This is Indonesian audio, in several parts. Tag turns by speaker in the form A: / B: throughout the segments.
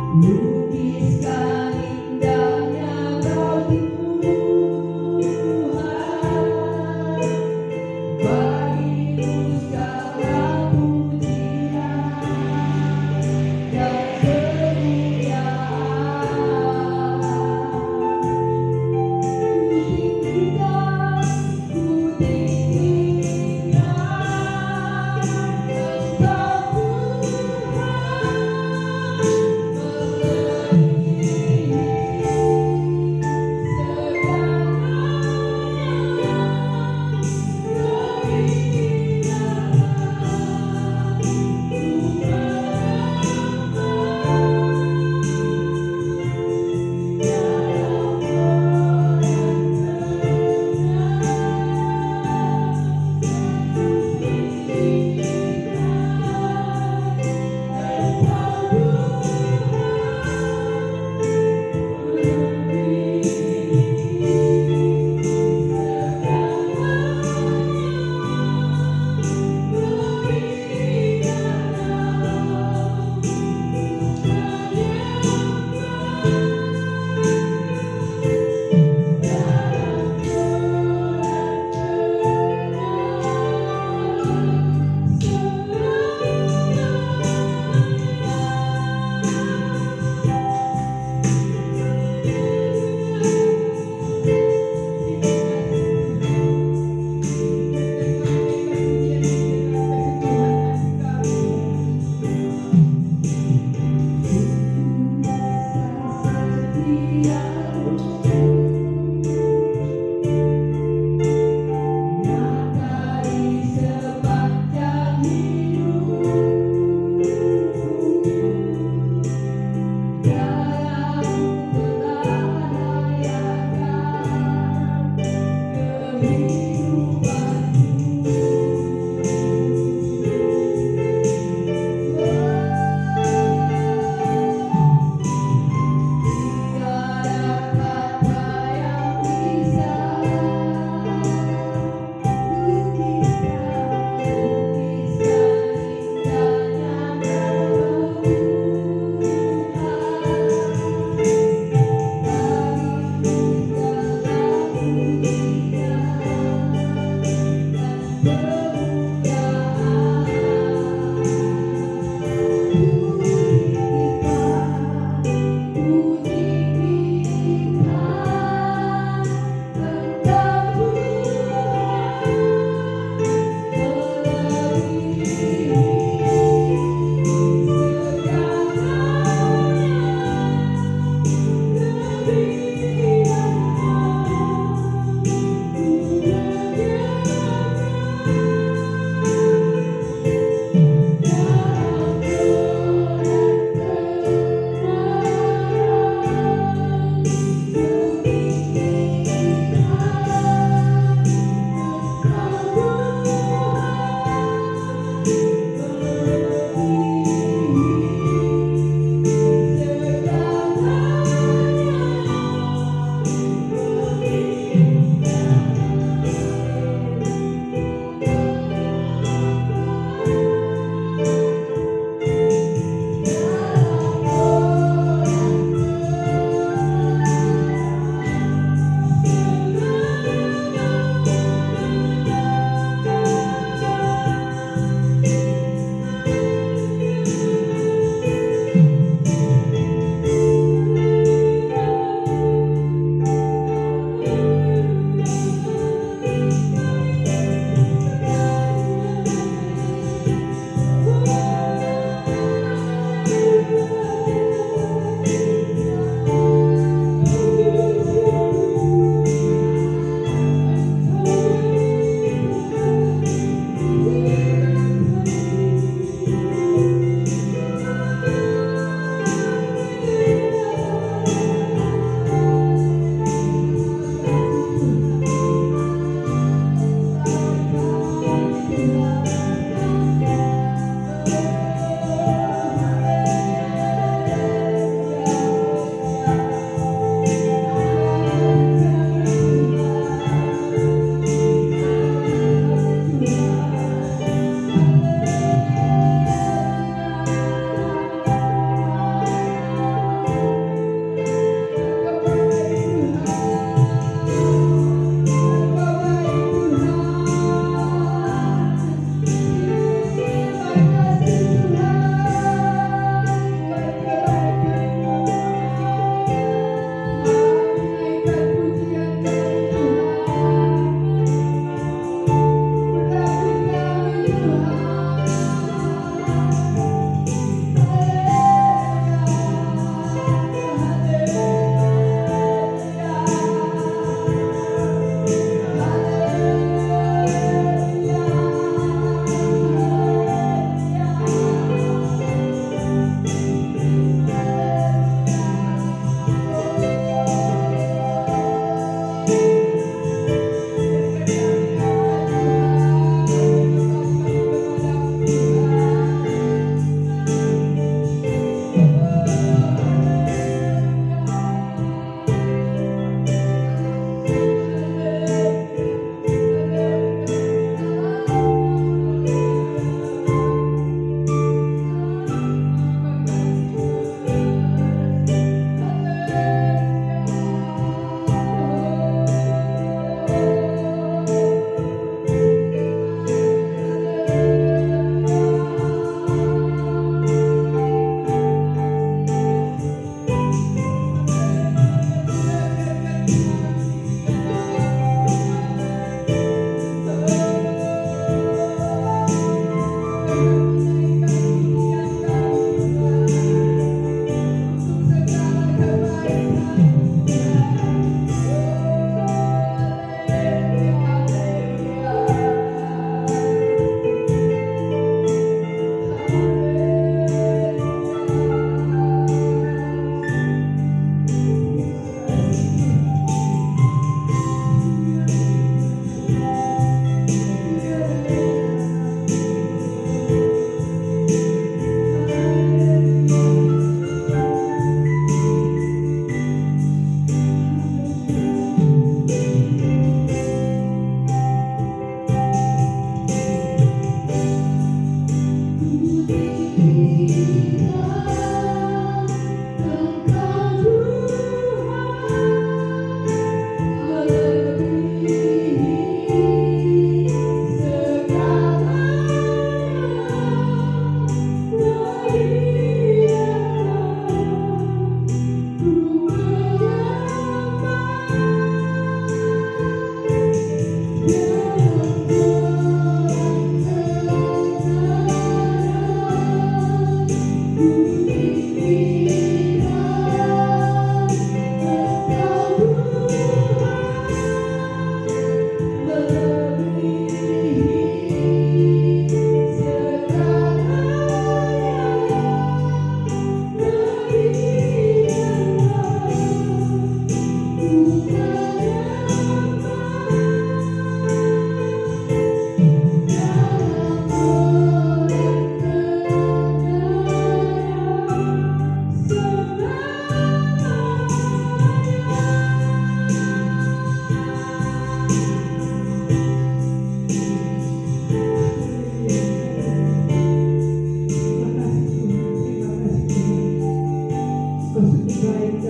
A: Lukiskan indahnya kau Tuhan, bagimu segala pujian dan kemuliaan. Ku tinggikan Engkau Tuhan,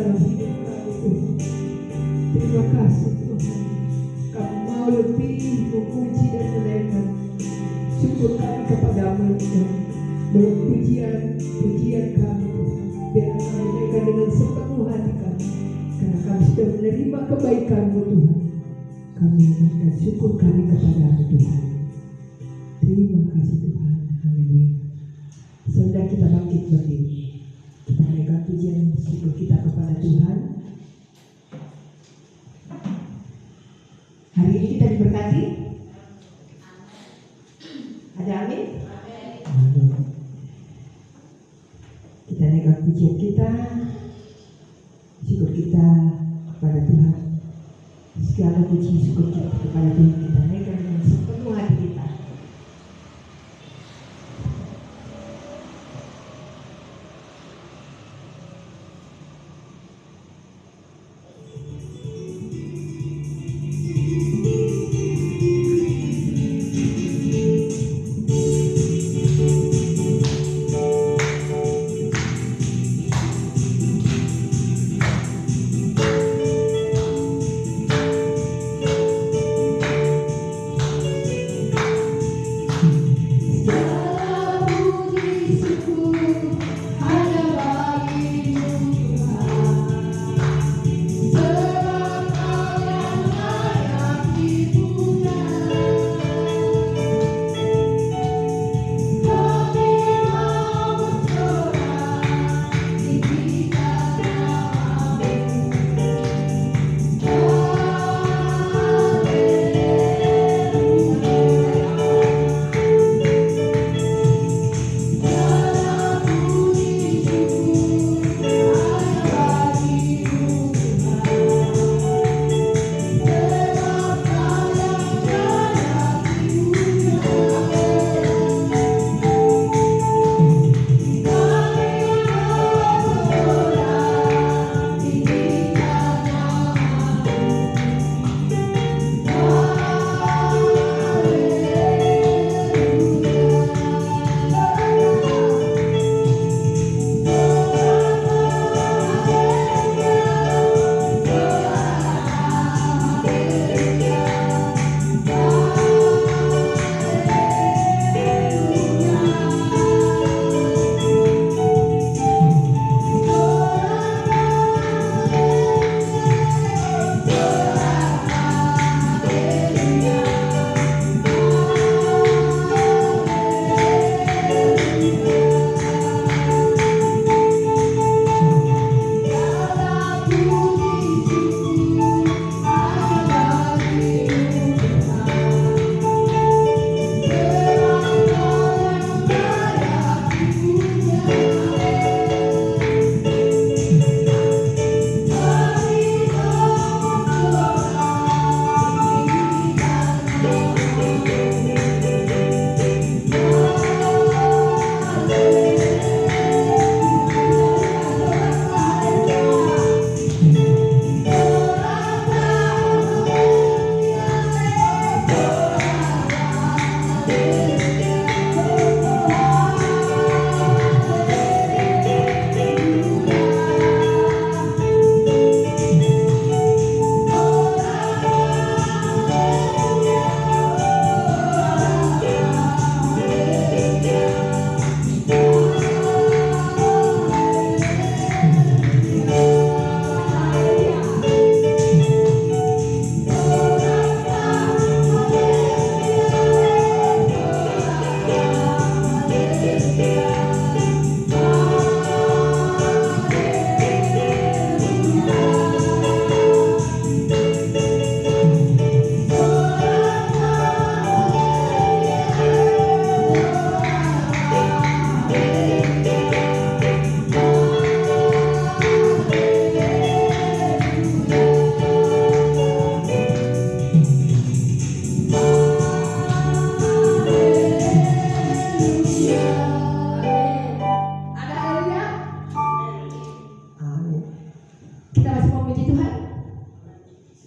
B: dalam hidup kami Tuhan. Terima kasih Tuhan, kami mau lebih memuji dan menaikkan syukur kami kepadamu Tuhan. Pujian kami Tuhan, biar kami naikkan dengan sepenuh hati kami, karena kami sudah menerima kebaikan-Mu Tuhan. Kami menaikkan syukur kami kepadamu Tuhan. Terima kasih Tuhan. Haleluya. Sedang kita bangkit berdiri, kita naikkan pujian syukur kita kepada Tuhan. Hari ini kita diberkati. Ada amin? Amin. Kita naikkan pujian kita, syukur kita kepada Tuhan. Segala puji syukur kita kepada Tuhan kita naikkan dengan sepenuh hati kita.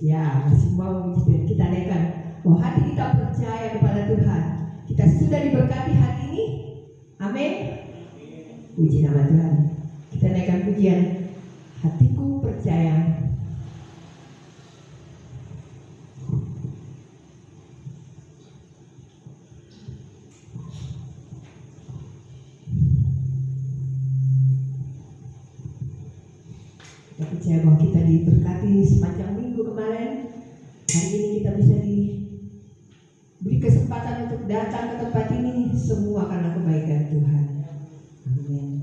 B: Ya, masih mau memuji Tuhan. Kita naikkan bahwa hati kita percaya kepada Tuhan. Kita sudah diberkati hari ini. Amin. Puji nama Tuhan. Kita naikkan pujian Hatiku percaya kita percaya bahwa kita diberkati sepanjang minggu kemarin. Hari ini kita bisa diberi kesempatan untuk datang ke tempat ini, semua karena kebaikan Tuhan. Amin.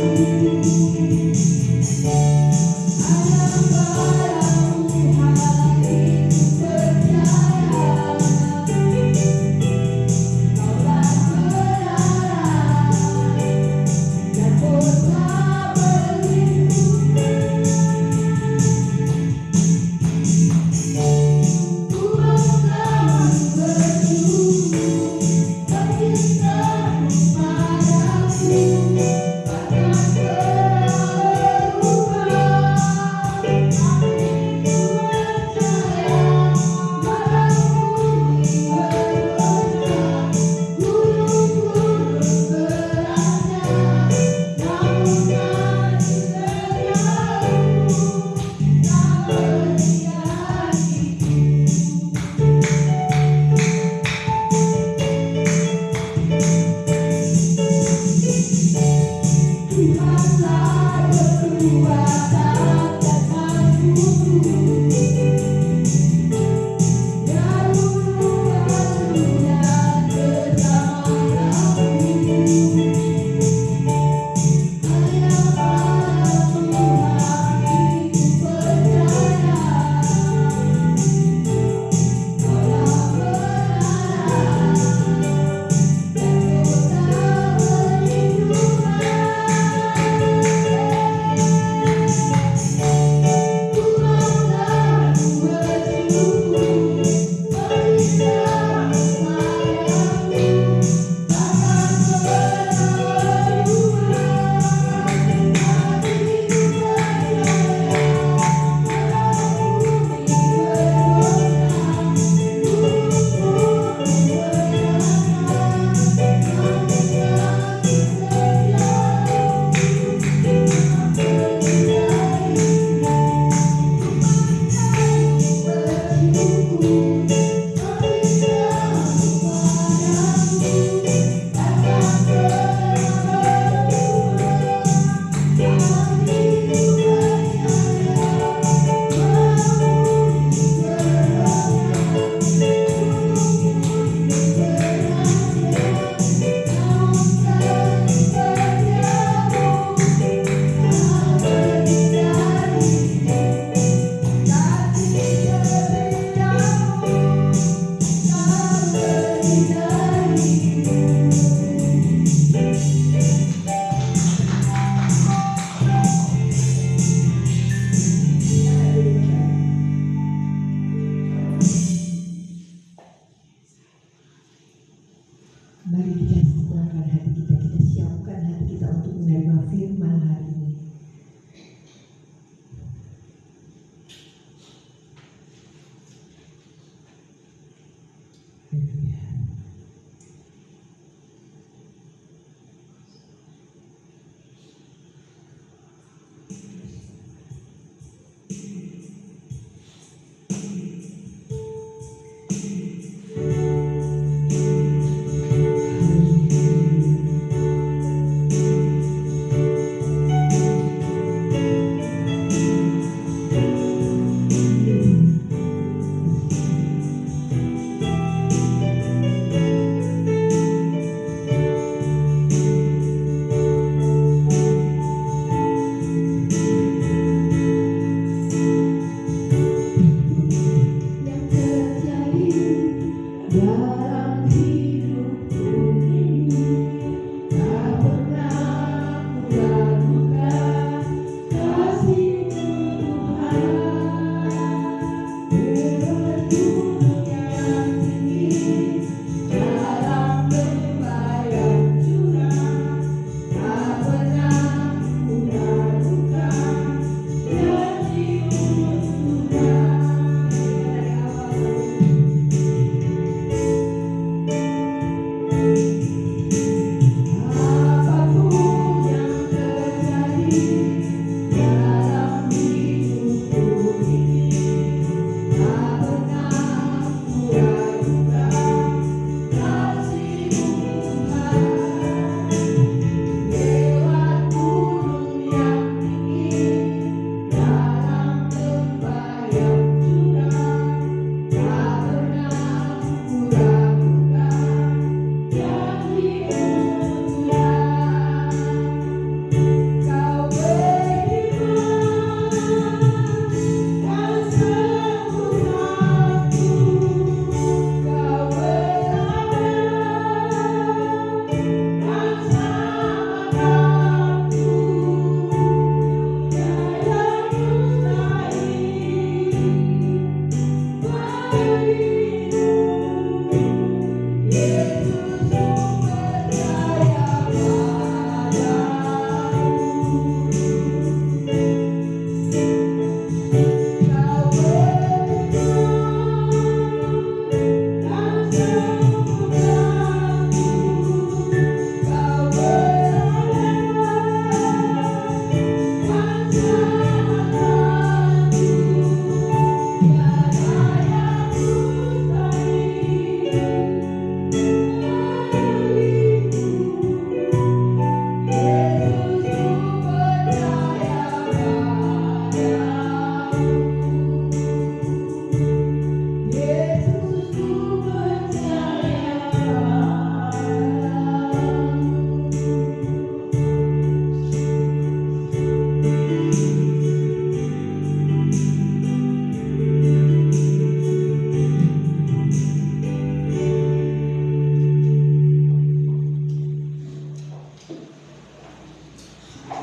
A: Thank you.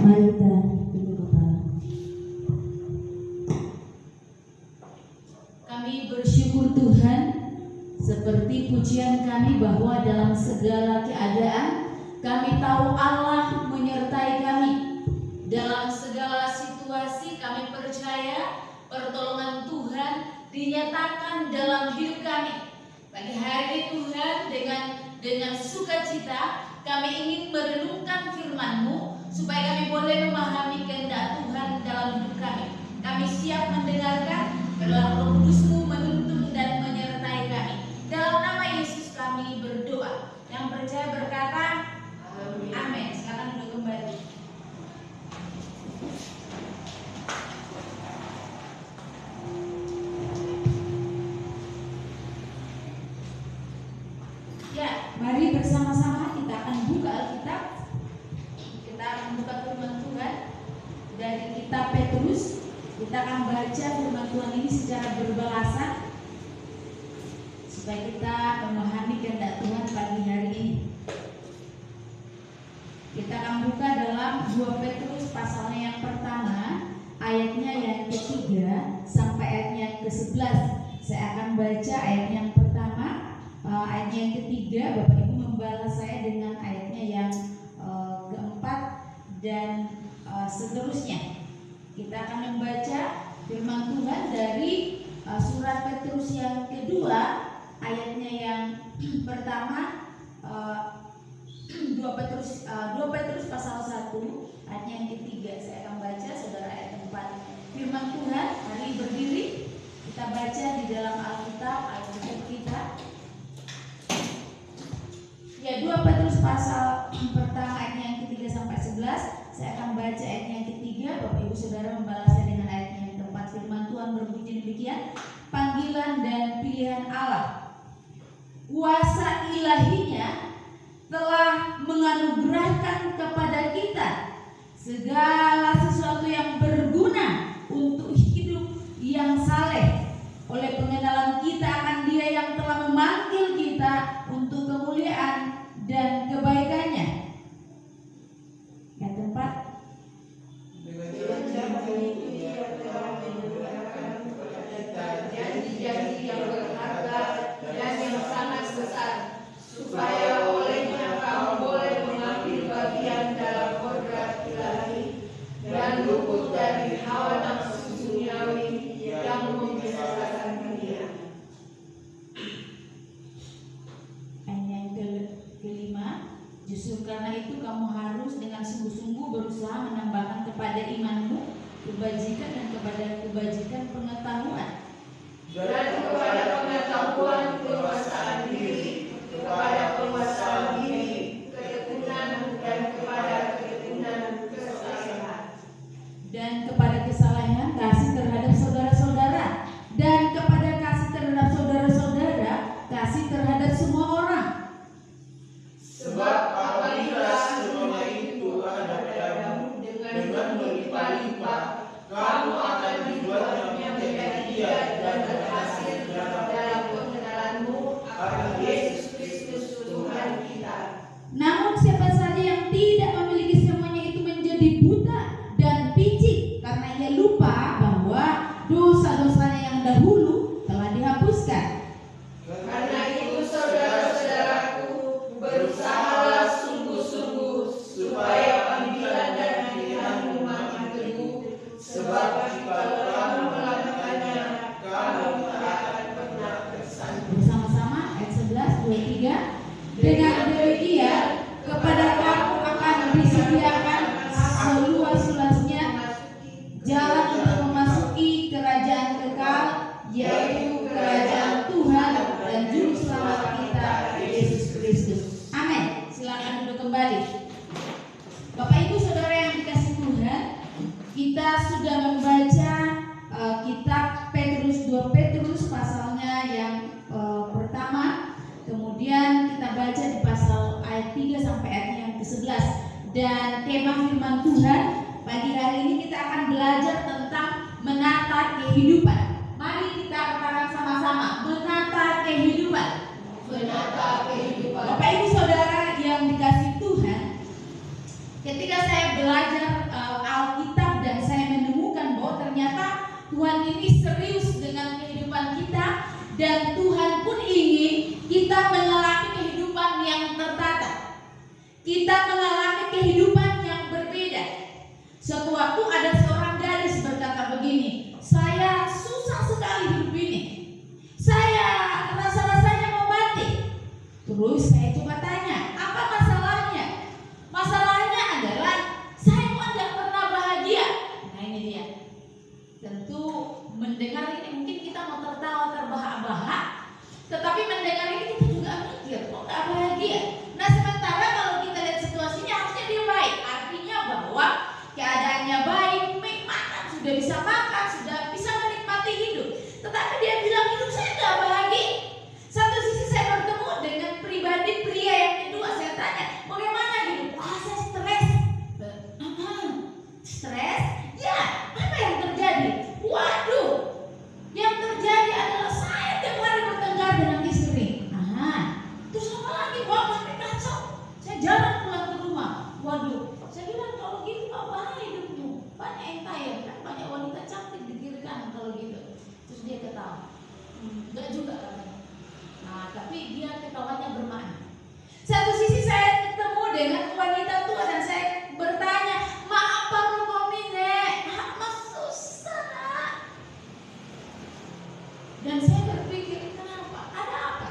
A: Mari kita tunduk kepala. Kami bersyukur Tuhan, seperti pujian kami bahwa dalam segala keadaan kami tahu Allah menyertai kami. Dalam segala situasi kami percaya pertolongan Tuhan dinyatakan dalam hidup kami. Pagi hari Tuhan, dengan sukacita kami ingin merenungkan firman-Mu supaya kami boleh memahami kehendak Tuhan dalam hidup kami. Kami siap mendengarkan, biarlah Roh Kudus-Mu menuntun dan menyertai kami. Dalam nama Yesus kami berdoa. Yang percaya berkata amin. Amin. Sekarang duduk kembali. Ya, mari bersama-sama kita akan buka Alkitab. Kita akan buka firman Tuhan dari kitab Petrus. Kita akan baca firman Tuhan ini secara berbalasan supaya kita memahami kehendak Tuhan pagi hari ini. Kita akan buka dalam 2 Petrus pasalnya yang pertama, ayatnya yang ketiga sampai ayatnya yang ke-11. Saya akan baca ayat yang pertama, ayatnya yang ketiga. Bapak Ibu membalas saya dengan ayatnya yang keempat dan seterusnya. Kita akan membaca firman Tuhan dari surat Petrus yang kedua, ayatnya yang pertama, 2 Petrus pasal 1 ayatnya yang ketiga. Saya akan baca, saudara, ayat 4. Firman Tuhan, mari berdiri kita baca di dalam Alkitab, Alkitab kita. Ya, 2 Petrus pasal pertama ayatnya yang ketiga sampai 11. Saya akan baca ayatnya yang ketiga. Bapak Ibu Saudara membalasnya dengan ayatnya yang keempat. Firman Tuhan berbunyi demikian: panggilan dan pilihan Allah, kuasa ilahinya telah menganugerahkan kepada kita segala sesuatu yang berguna untuk hidup yang saleh oleh pengenalan kita akan Dia yang telah memanggil kita untuk kemuliaan dan kebaikannya. Yang keempat, janji-janji yang berharga dan yang sangat besar, supaya olehnya kamu boleh mengambil bagian dalam kodrat ilahi dan luput dari hawa nafsu duniawi yang membinasakan dunia. Ayat yang kelima, justru karena itu kamu harus dengan sungguh-sungguh berusaha menambahkan kepada imanmu kebajikan dan kepada kebajikan pengetahuan, dan kepada pengetahuan penguasaan diri, kepada penguasaan diri ketekunan, dan kepada ketekunan kesalehan, dan kepada kesalehan kasih terhadap saudara-saudara, dan kepada kasih terhadap saudara-saudara kasih terhadap semua orang. Sebab apabila semuanya itu ada padamu dengan berlimpah-limpah, kamu akan dibuatnya menjadi dia dan berhasil dalam pengenalanmu akan Yesus Kristus Tuhan kita. Namun siapa saja yang tidak memiliki semuanya itu menjadi buta dan picik, karena ia lupa bahwa dosa-dosanya yang dahulu telah dihapuskan. Karena itu saudara-saudaraku, berusahalah sungguh-sungguh supaya panggilan dan pilihanmu makin teguh, sebab jika kamu melakukannya, kamu tak akan pernah tersandung. Bersama-sama ayat 11, 23. Dengan demikian kepada kamu akan disediakan seluas-luasnya jalan untuk memasuki kerajaan kekal, yaitu kerajaan Tuhan dan Juru Selamat kita Yesus Kristus. Amin. Silakan duduk kembali. Bapak Ibu Saudara yang dikasihi Tuhan, kita sudah membaca kitab Petrus, 2 Petrus pasalnya yang pertama. Kemudian kita baca di pasal ayat 3 sampai ayat yang ke-11. Dan tema firman Tuhan pagi hari ini kita akan belajar tentang menata kehidupan. Mari kita katakan sama-sama, menata kehidupan. Menata kehidupan. Bapak Ibu Saudara yang dikasihi Tuhan, ketika saya belajar Tuhan ini serius dengan kehidupan kita, dan Tuhan pun ingin kita mengalami kehidupan yang tertata. Kita mengalami kehidupan yang berbeda. Suatu waktu ada seorang gadis berkata begini, saya susah sekali hidup ini. Saya rasa-rasanya mau mati. Terus saya coba tanya, apa masalahnya? Masalahnya adalah saya tidak pernah bahagia. Nah ini dia. Tentu mendengar ini mungkin kita mau tertawa terbahak-bahak, tetapi mendengar ini kita juga mikir, kok gak bahagia? Nah sementara kalau kita lihat situasinya harusnya dia baik. Artinya bahwa keadaannya baik, makan, sudah bisa makan, sudah bisa menikmati hidup. Tetapi dia bilang hidup saya gak bahagia. Satu sisi saya bertemu dengan pribadi pria yang kedua, saya tanya, bagaimana hidup? Saya stres. Stres? Ya, apa yang terjadi? Waduh, yang terjadi adalah saya tiap hari bertengkar dengan istri. Terus apa lagi? Wah, sampai kacau. Saya jalan pulang ke rumah. Waduh, saya bilang kalau gitu apa hidupmu? Banyak yang kaya, kan banyak wanita cantik di kiri kanan kalau gitu. Terus dia ketawa. Enggak juga katanya. Nah, tapi dia ketawanya bermakna. Satu sisi saya ketemu dengan wanita tua dan saya bertanya, maaf Pak Rukomi Nek, mas susah nak. Dan saya berpikir, kenapa? Ada apa?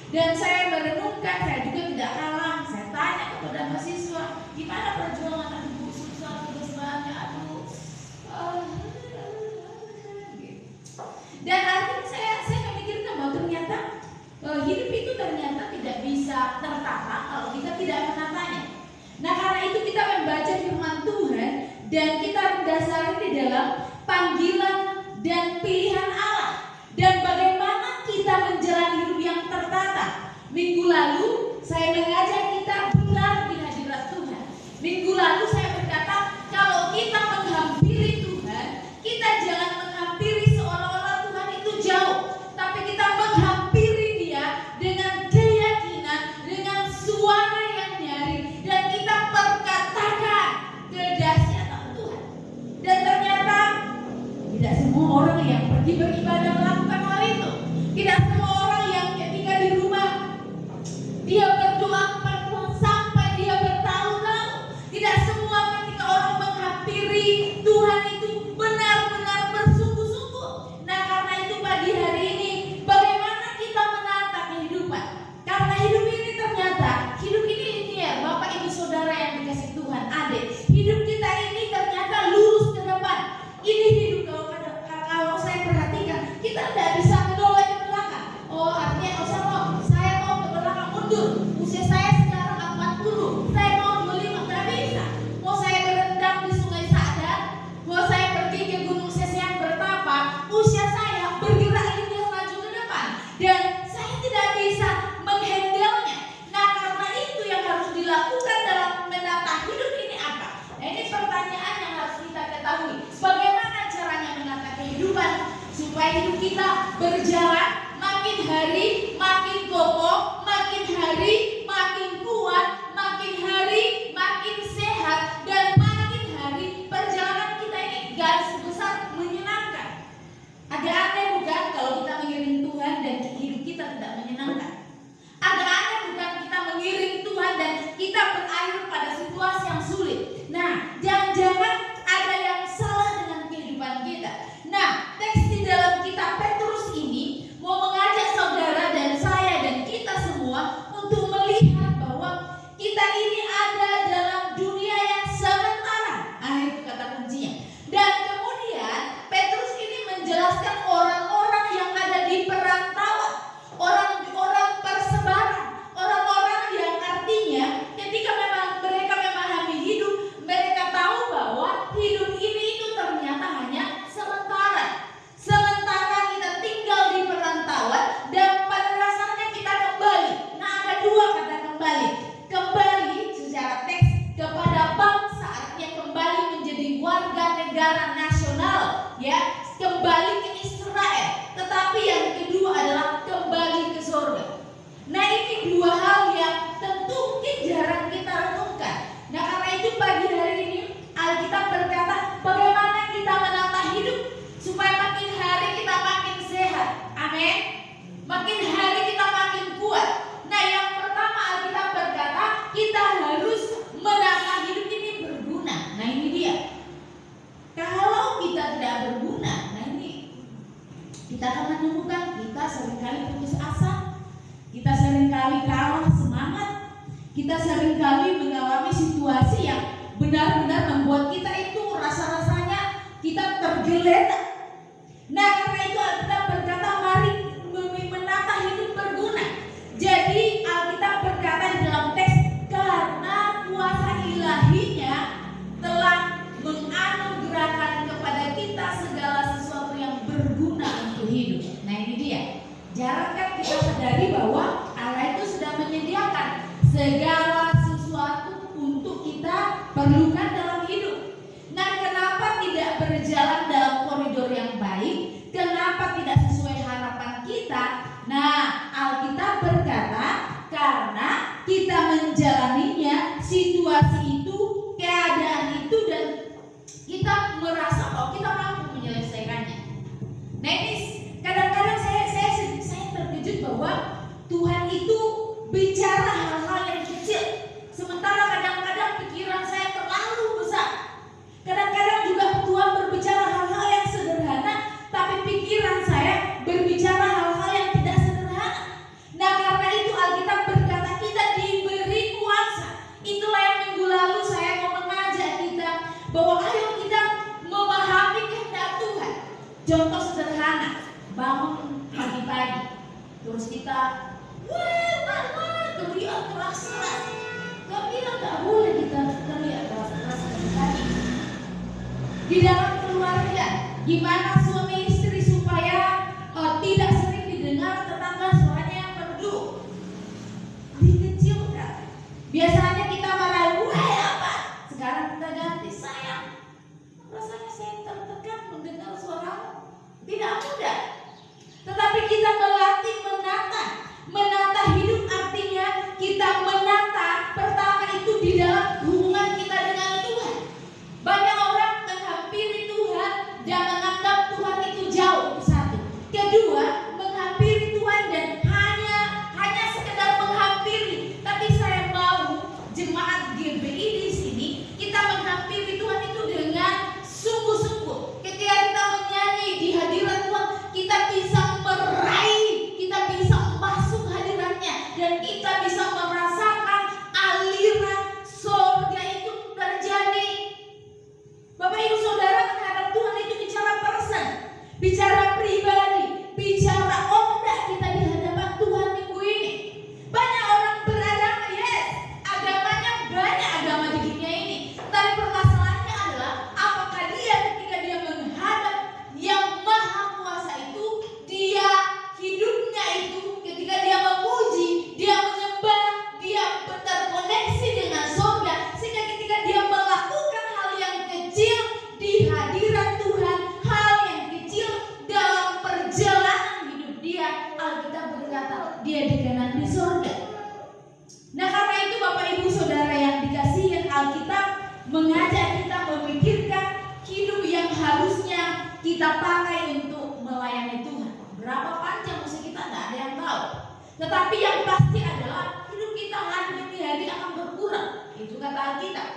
A: Dan saya merenungkan, saya juga tidak kalah. Saya tanya kepada mahasiswa, gimana perjuangan ibu susah, tugas banyak, aduh. Dan akhirnya saya memikirkan bahwa ternyata hidup itu ternyata tidak bisa tertata kalau kita tidak menatanya. Nah karena itu kita membaca firman Tuhan dan kita mendasari di dalam panggilan dan pilihan Allah dan bagaimana kita menjalani hidup yang tertata. Minggu lalu saya mengajak kita benar di hadirat Tuhan. Minggu lalu saya berkata kalau kita menghampiri Tuhan, kita jangan menghampiri seolah-olah Tuhan itu jauh, tapi kita menghampiri Dia dengan keyakinan, dengan suara yang nyaring, dan kita perkatakan kedahsyatan Tuhan. Dan ternyata tidak semua orang yang pergi beribadah melakukan hal itu. Tidak semua orang yang ketika di rumah dia berdoa kepada Tuhan sampai dia bertahun-tahun. Tidak semua ketika orang menghampiri Tuhan itu benar-benar bersungguh-sungguh. Nah karena itu pagi hari ini bagaimana kita menata kehidupan? Karena hidup ini ternyata hidup ini linear. Bapak ibu saudara yang dikasih Tuhan, adik, hidup kita ini ternyata lurus ke depan. Ini hidup kalau saya perhatikan kita tidak bisa menoleh ke belakang. Oh artinya saya mau ke belakang mundur. Usia saya sekarang 40, saya mau 25, tidak bisa. Mau saya berendam di Sungai Sadat, mau saya pergi ke Gunung Sesean bertapa, usia saya bergerak linear maju ke depan dan saya tidak bisa menghandle-nya. Nah karena itu yang harus dilakukan dalam menata hidup ini apa? Nah, ini pertanyaan yang harus kita ketahui. Bagaimana caranya menata kehidupan supaya hidup kita berjalan makin hari makin kokoh, makin hari makin kuat, makin hari makin sehat, dan makin hari perjalanan kita ini garis besar menyenangkan. Agak aneh bukan kalau kita mengiring Tuhan dan hidup kita tidak menyenangkan? Agak aneh bukan kita mengiring Tuhan dan kita berakhir pada situasi yang sulit? Nah, jangan-jangan ada yang salah dengan kehidupan kita. Nah, teks di dalam kitab Petrus ini mau mengajak saudara dan saya dan kita semua untuk melihat bahwa kita ini ada dalam dunia yang sementara. Itu kata kuncinya. Dan kemudian Petrus ini menjelaskan orang-orang yang ada di perantauan, orang-orang persebaran, orang-orang yang artinya ketika memang mereka memahami hidup, mereka tahu bahwa hidup ini itu ternyata hanya sementara. Sementara kita tinggal di perantauan dan pada dasarnya kita kembali. Nah ada dua kata kembali. Kembali secara teks kepada bangsa, artinya kembali menjadi warga negara nasional, ya, kembali ke Israel. Tetapi yang kedua adalah kembali ke surga. Nah ini dua hal yang tentu mungkin jarang kita renungkan. Nah karena itu pagi hari ini Alkitab berkata bagaimana kita menata hidup supaya makin seringkali mengalami situasi yang benar-benar membuat kita itu rasa-rasanya kita tergeletak. Nah, karena itu Alkitab berkata mari menata hidup berguna. Jadi Alkitab berkata di dalam teks, karena kuasa ilahinya telah menganugerahkan kepada kita segala sesuatu yang berguna untuk hidup. Nah, ini dia. Jarang kan kita sadari bahwa Allah itu sudah menyediakan segala sesuatu untuk kita perlukan dalam hidup. Nah, kenapa tidak berjalan dalam koridor yang baik? Kenapa tidak sesuai harapan kita? Nah, Alkitab berkata karena kita menjalaninya, situasi itu, keadaan itu, dan kita merasa bahwa kita mampu menyelesaikannya. Nah, ini kadang-kadang saya terkejut bahwa Tuhan itu bicara hal-hal yang kecil, sementara kadang-kadang pikiran saya terlalu besar. Kadang-kadang juga Tuhan berbicara hal-hal yang sederhana, tapi pikiran saya berbicara hal-hal yang tidak sederhana. Nah, karena itu Alkitab berkata kita diberi kuasa. Itulah yang minggu lalu saya mau mengajak kita bahwa ayo kita memahami kehendak Tuhan. Contoh sederhana, bangun pagi-pagi, terus kita teriak keras-keras. Gak bilang gak boleh kita teriak keras-keras pagi-pagi. Di dalam keluarga, gimana suami istri supaya tidak sering didengar tetangga suaranya yang merdu, dikecilkan. Biasanya kita marah, wah apa? Sekarang kita ganti, sayang, rasanya saya tertekan mendengar suaramu. Tidak mudah. Tetapi kita melatih menata hidup, artinya kita menata pertama itu di dalam hubungan kita dengan Tuhan. Banyak orang menghampiri Tuhan dan menganggap Tuhan itu jauh, itu satu. Kedua, menghampiri Tuhan dan hanya sekedar menghampiri. Tapi saya mau jemaat GBI di sini kita menghampiri Tuhan itu dengan sungguh-sungguh. Ketika kita menyanyi di hadirat Tuhan, kita bisa meraih, kita bisa masuk hadiratnya, dan kita bisa merasakan aliran surga itu terjadi. Bapak Ibu Saudara, menghadap Tuhan itu bicara person, bicara pribadi, bicara ondak kita di hadapan Tuhan minggu ini. Banyak orang beragama, yes, agamanya banyak agama di dunia ini. Tapi permasalahannya adalah apakah dia ketika dia menghadap yang maha kuasa itu, dia hidupnya itu ketika dia memuji, dia menyembah, dia terkoneksi dengan surga, sehingga ketika dia melakukan hal yang kecil di hadirat Tuhan, hal yang kecil dalam perjalanan hidup dia, Alkitab berkata dia dikenal di surga. Nah, karena itu Bapak Ibu Saudara yang dikasihi Alkitab mengajak kita memikirkan hidup yang harusnya kita pakai untuk melayani Tuhan. Berapa panjang usia kita tidak ada yang tahu. Tetapi yang pasti adalah hidup kita hari demi hari akan berkurang. Itu kata Alkitab.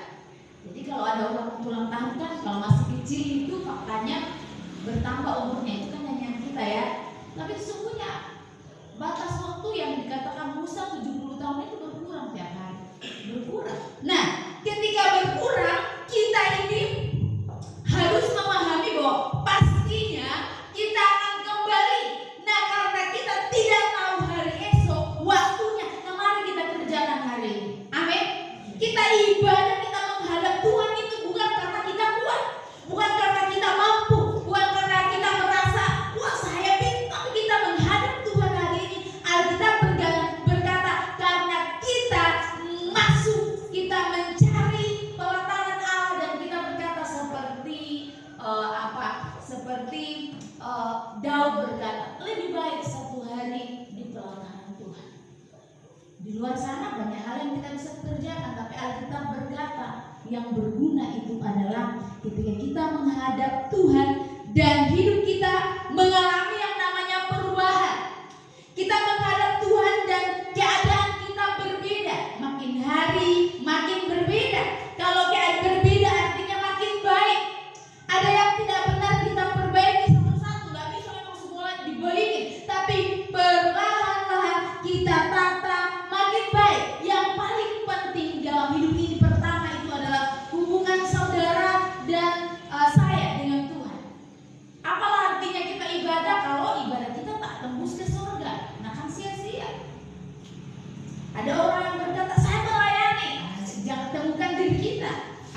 A: Jadi kalau ada orang ulang tahun kan, kalau masih kecil itu faktanya bertambah umurnya, itu kan hanya kita ya. Tapi sesungguhnya batas waktu yang dikatakan Musa 70 tahun itu berkurang tiap hari. Berkurang. Nah, ketika berkurang, kita ini harus memahami bahwa pastinya kita akan kembali. Nah, karena kita tidak tahu hari esok, waktunya, nah mari kita kerjakan hari ini. Amin. Kita ibadah, kita menghadap Tuhan itu bukan karena kita kuat, bukan karena kita mampu, bukan karena kita merasa wah saya pintar, tapi kita menghadap Tuhan hari ini. Alkitab berkata karena kita masuk, kita mencari pelataran Allah, dan kita berkata seperti Daud berkata, lebih baik satu hari di pelataran Tuhan. Di luar sana banyak hal yang kita bisa kerjakan, tapi Alkitab berkata yang berguna itu adalah ketika kita menghadap Tuhan dan hidup kita mengalami yang namanya perubahan. Kita menghadap Tuhan dan keadaan kita berbeda, makin hari makin berbeda. Kalau keadaan berbeda artinya makin baik. Ada yang tidak benar kita perbaiki satu-satu, nggak bisa memang semua dibaiki, tapi perlahan-lahan kita tata makin baik. Yang paling penting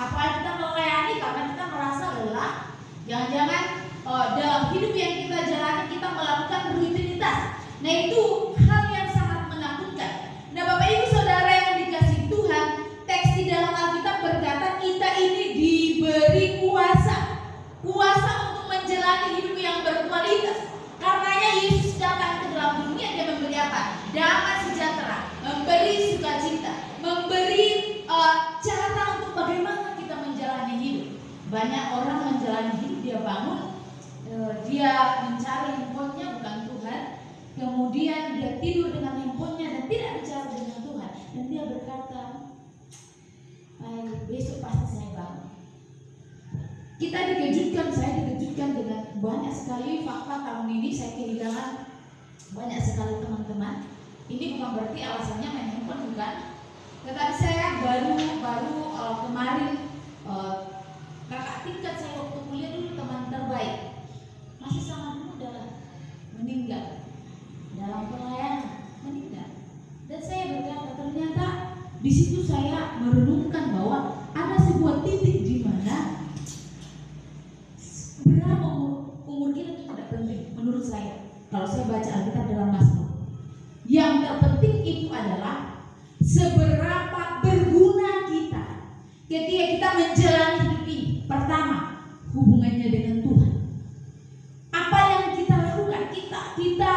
A: Apakah kita melayani karena kita merasa lelah? Jangan-jangan dalam hidup yang kita jalani kita melakukan rutinitas. Nah, itu hal yang sangat menakutkan. Nah, Bapak Ibu Saudara yang dikasihi Tuhan, teks di dalam Alkitab berkata kita ini diberi kuasa untuk menjalani hidup yang berkualitas. Karenanya Yesus datang ke dalam dunia, dia memberi apa? Damai sejahtera, memberi sukacita, memberi cara untuk bagaimana kita menjalani hidup. Banyak orang menjalani hidup, dia bangun, dia mencari handphonenya bukan Tuhan, kemudian dia tidur dengan handphonenya dan tidak bicara dengan Tuhan, dan dia berkata, besok pasti saya bangun. Saya dikejutkan dengan banyak sekali fakta. Tahun ini saya kehilangan banyak sekali teman-teman. Ini bukan berarti alasannya main handphone, bukan. Tetapi saya baru kemarin kakak tingkat saya waktu kuliah dulu, teman terbaik, masih sangat muda, meninggal dalam pelayanan, meninggal. Dan saya berkata, ternyata di situ saya merenungkan bahwa ada sebuah titik di mana berapa umur kita itu tidak penting menurut saya. Kalau saya baca Alkitab dalam Mazmur, yang terpenting itu adalah seberapa berguna kita ketika kita menjalani hidup ini. Pertama, hubungannya dengan Tuhan. Apa yang kita lakukan? Kita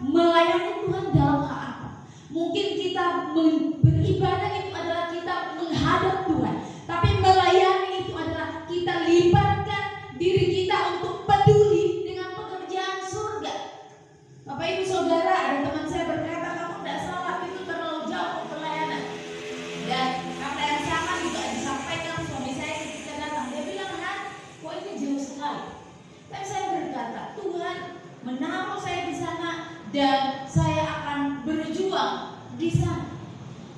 A: melayani Tuhan dalam hal apa? Mungkin kita beribadah itu adalah kita menghadap Tuhan, tapi melayani itu adalah kita libatkan diri kita untuk peduli dengan pekerjaan surga. Bapak Ibu Saudara, ada teman saya berkata, kamu tidak salah, itu terlalu jauh pelayanan. Dan kata yang sama juga disampaikan suami saya ketika datang. Dia bilang, kok ini jauh sekali. Tapi saya berkata, Tuhan menaruh saya di sana dan saya akan berjuang di sana.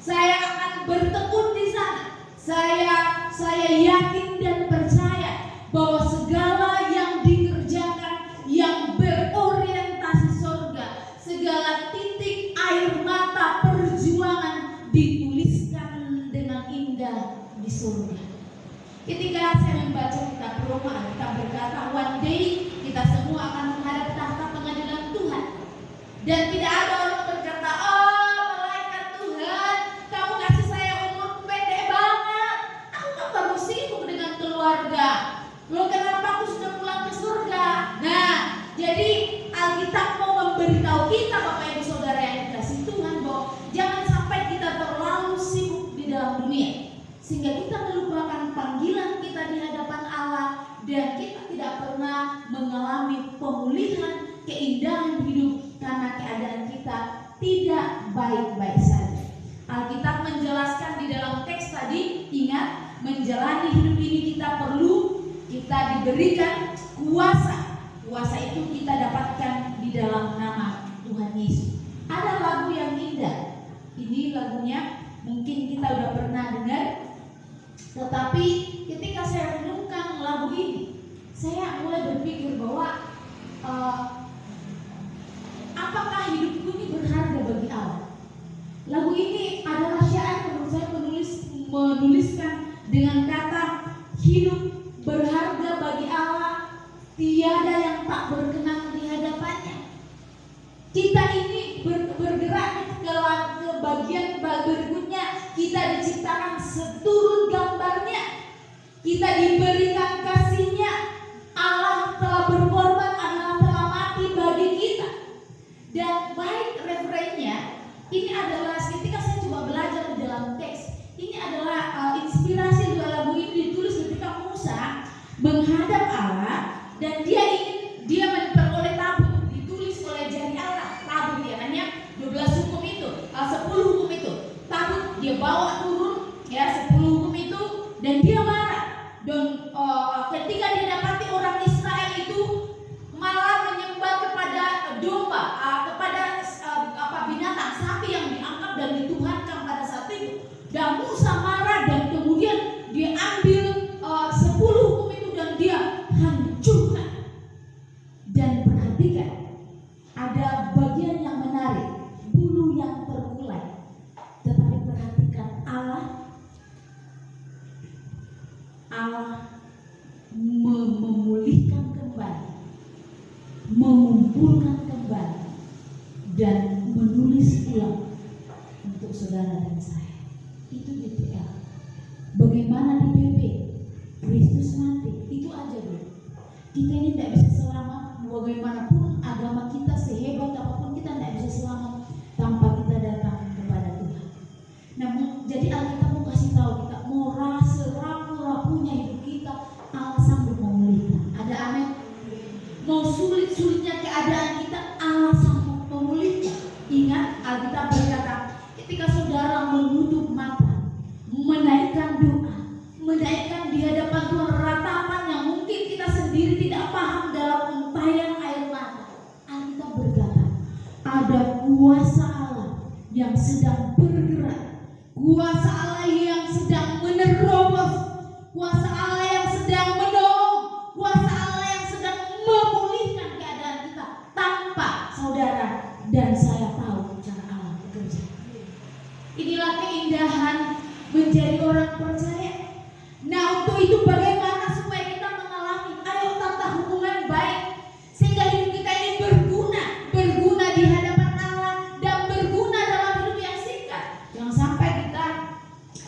A: Saya akan bertekun di sana. Saya yakin dan percaya bahwa segala yang dikerjakan yang berorientasi surga, segala titik air mata perjuangan dituliskan dengan indah di surga. Ketika saya membaca kitab Roma, kita berkata one day kita semua akan menghadap tahta pengadilan Tuhan. Dan tidak ada orang berkata, malaikat Tuhan, kamu kasih saya umur pendek banget, aku kan baru sibuk dengan keluarga, loh kenapa aku sudah pulang ke surga? Nah, jadi Alkitab mau memberitahu kita, Bapak Ibu Saudara yang dikasihi Tuhan, bahwa jangan sampai kita terlalu sibuk di dalam dunia sehingga kita melupakan panggilan kita di hadapan Allah, dan kita tidak pernah mengalami pemulihan, keindahan hidup karena keadaan kita tidak baik-baik saja. Alkitab menjelaskan di dalam teks tadi, ingat, menjalani hidup ini kita diberikan kuasa. Kuasa itu kita dapatkan di dalam nama Tuhan Yesus. Ada lagu yang indah. Ini lagunya mungkin kita udah pernah dengar. Tetapi ketika saya renungkan lagu ini, saya mulai berpikir bahwa apakah hidupku ini berharga bagi Allah? Lagu ini adalah syair menurut saya menuliskan dengan kata hidup berharga bagi Allah, tiada yang tak berkenan di hadapannya. Kita ini bergerak ke bagian berikutnya. Kita diciptakan seturut gambarnya. Kita diberikan kasihnya. Allah telah berkorban, Allah telah mati bagi kita. Dan baik referennya, ini adalah ketika saya coba belajar di dalam teks, ini adalah inspirasi dari lagu ini ditulis ketika Musa menghadap Allah dan dia memperoleh tabut, ditulis oleh jari Allah. Tabut dia namanya 12 hukum itu, 10 hukum itu. Tabut dia bawa turun ya 10 hukum itu, dan dia marah. Dan ketika dia dapati orang Israel itu malah menyembah kepada domba, kepada binatang sapi yang diangkat dan dituhankan pada saat itu. Dan Musa marah dan kemudian dia ambil 10 hukum itu dan dia hancurkan. Dan perhatikan, ada bagian yang menarik, bulu yang terkulai. Tetapi perhatikan, Allah Allah memulihkan kembali, mengumpulkan kembali, dan menulis ulang untuk saudara dan saya. Itu DPL. Bagaimana di PP? Kristus mati. Itu aja dulu. Kita ini tidak bisa selamat. Bagaimanapun agama kita sehebat apapun, kita tidak bisa selamat tanpa kita datang kepada Tuhan. Namun jadi Alkitab mau kasih tahu kita, mau rapuh-rapuhnya hidup kita, Allah sanggup memulihkan. Ada amin? Mau sulit-sulitnya keadaan kita, Allah sanggup memulihkan. Ingat Alkitab berkata, ketika saudara menutup mata, menaikkan doa, menaikkan di hadapan Tuhan ratapan yang mungkin kita sendiri tidak paham dalam untayan air mata, Alkitab berkata, ada kuasa Allah yang sedang bergerak, kuasa Allah yang sedang menerobos, kuasa Allah yang sedang menolong, kuasa Allah yang sedang memulihkan keadaan kita tanpa saudara dan saya tahu cara Allah bekerja. Inilah keindahan menjadi orang percaya. Nah, untuk itu bagaimana supaya kita mengalami, ayo tata hubungan baik sehingga hidup kita ini berguna di hadapan Allah dan berguna dalam hidup yang singkat. Jangan sampai kita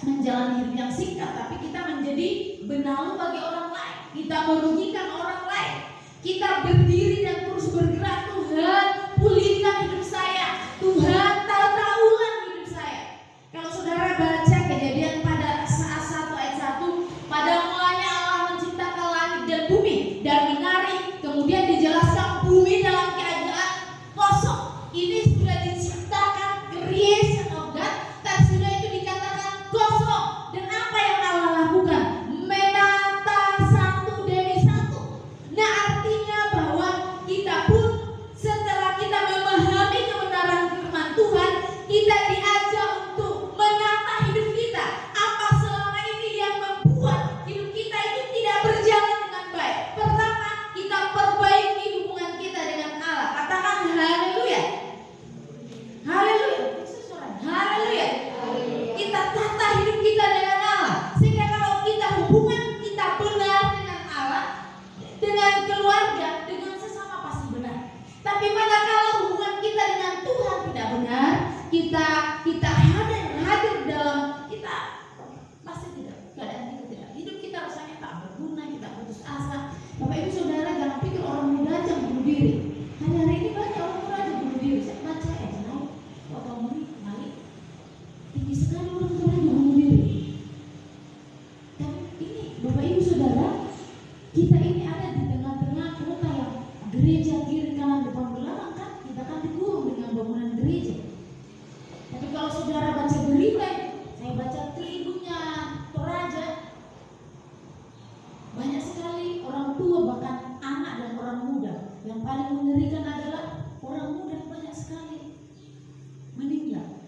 A: menjalani hidup yang singkat tapi kita menjadi benalu bagi orang lain, kita merugikan orang lain. Kita berdiri dan terus bergerak, Tuhan pulihkan hidup saya, Tuhan tata ulang hidup saya. Kalau saudara baca Kejadian pada saat 1 ayat 1, pada mulanya Allah menciptakan langit dan bumi dan menari, kemudian dijelaskan bumi dalam keadaan kosong. Ini sudah diciptakan, creation of God, dan sudah itu dikatakan kosong. Dan apa yang Allah lakukan? Menata satu demi satu. Nah, artinya bahwa kita pun setelah kita memahami kebenaran firman Tuhan, kita diajak untuk menata hidup kita. Apa selama ini yang membuat hidup kita itu tidak berjalan dengan baik? Pertama, kita perbaiki hubungan kita dengan Allah. Katakan haleluya. Haleluya. Haleluya. Kita tata hidup kita dengan Allah. Sehingga kalau kita hubungan kita benar dengan Allah, dengan keluarga, dengan sesama pasti benar. Tapi manakala hubungan kita dengan Tuhan tidak benar, kita hadir dalam kita pasti tidak, keadaan kita tidak, hidup kita rasanya tak berguna, kita putus asa. Bapak Ibu Saudara, jangan pikir orang muda aja bunuh diri. Hari ini banyak orang muda aja bunuh diri. Saya baca waktu menit tinggi sekali orang muda aja bunuh diri. Dan ini Bapak Ibu Saudara, kita ini ada di tengah-tengah kota yang gereja kiri kanan depan belakang kan, kita kan dikurung dengan bangunan gereja. Tapi kalau saudara baca berita, saya baca Tribunnya Toraja, banyak sekali orang tua bahkan anak dan orang muda. Yang paling mengerikan adalah orang muda banyak sekali meninggal.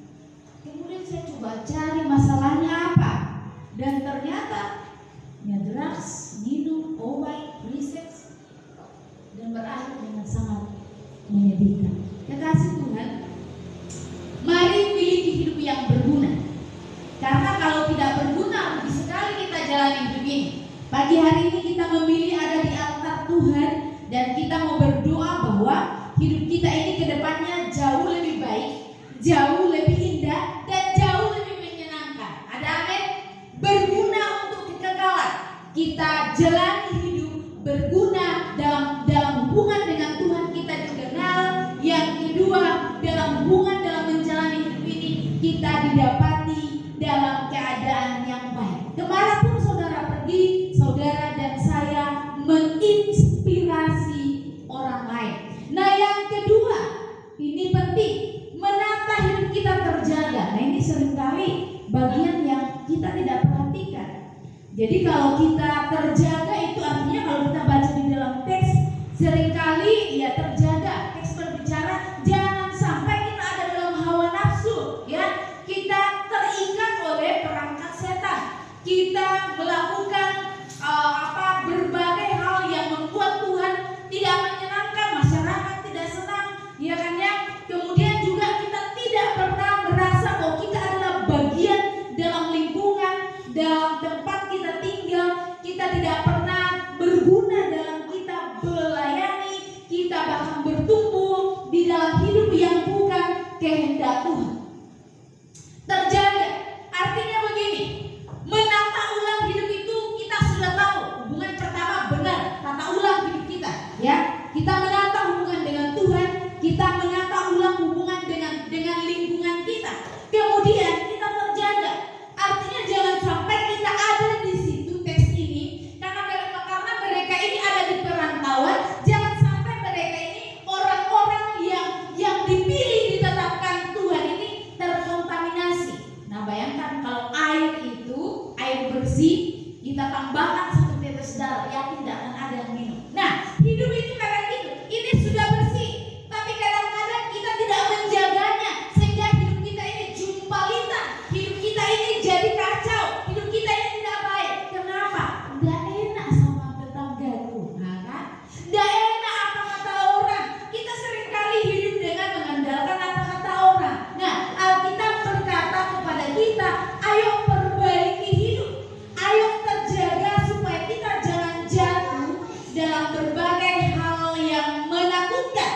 A: Kemudian saya coba cari masalahnya apa, dan ternyata drugs, minum, obat, free-sex, dan berakhir dengan sangat menyedihkan. Kekasih Tuhan, mari miliki hidup yang berguna. Karena kalau tidak berguna, rugi sekali kita jalani hidup ini. Pagi hari ini kita memilih ada di altar Tuhan, dan kita mau berdoa bahwa hidup kita ini ke depannya jauh lebih baik, jauh lebih indah, dan jauh lebih menyenangkan. Ada amin? Berguna untuk kekekalan. Kita jalani hidup berguna dalam hubungan dengan Tuhan kita dikenal. Yang kedua, dalam hubungan dalam menjalani hidup ini kita didapati dalam keadaan yang baik. Kemanapun saudara pergi, saudara dan saya menginspirasi orang lain. Nah, yang kedua, ini penting, menata hidup kita terjaga. Nah, ini seringkali bagian yang kita tidak perhatikan. Jadi kalau kita terjaga itu artinya kalau kita baca di dalam teks, seringkali ya terjaga. Teks berbicara jangan sampai kita ada dalam hawa nafsu, ya. Kita terikat oleh perangkat setan. Kita melakukan berbagai hal yang membuat Tuhan tidak menyenangkan, masyarakat tidak senang, ya kan ya. Kemudian juga kita tidak pernah merasa bahwa kita adalah bagian dalam lingkungan, dalam tempat kita tinggal. Kita terjaga Tuhan. Terjaga artinya begini, menata ulang hidup itu kita sudah tahu. Hubungan pertama benar, tata ulang hidup kita, ya. Kita menata hubungan dengan Tuhan, kita menata ulang hubungan dengan lingkungan kita. Kemudian kita terjaga. Artinya jangan sampai kita ada di situ teks ini karena mereka ini ada di perantauan. Jangan sampai mereka ini orang-orang yang dipilih ditetapkan Tuhan ini terkontaminasi. Nah, bayangkan kalau air itu air bersih kita tambahkan 1 tetes darah, yakin tidak akan ada yang minum. Nah, hidup itu kayak gitu. Ini sudah bersih, tapi kadang-kadang kita tidak menjaganya sehingga hidup kita ini jumpalitan, hidup kita ini jadi kacau, hidup kita ini tidak baik. Kenapa? Tidak enak sama tetanggaku, nah kan? Tidak enak apa kata orang. Kita seringkali hidup dengan mengandalkan kata-kata orang. Nah, Alkitab berkata kepada kita, ayo perbaiki hidup, ayo terjaga supaya kita jangan jatuh dalam berbagai hal yang menakutkan.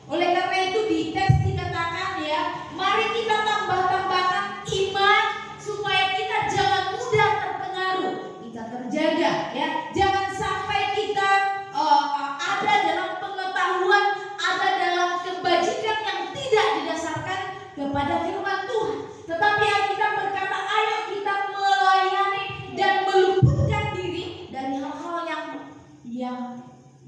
A: Oleh karena itu di teks dikatakan, ya, mari kita tambahkan iman supaya kita jangan mudah terpengaruh, kita terjaga, ya. Jangan sampai kita ada dalam pengetahuan, ada dalam kebajikan yang tidak didasarkan kepada firman Tuhan. Tetapi Alkitab berkata, ayo kita melayani dan meluputkan diri dari hal-hal yang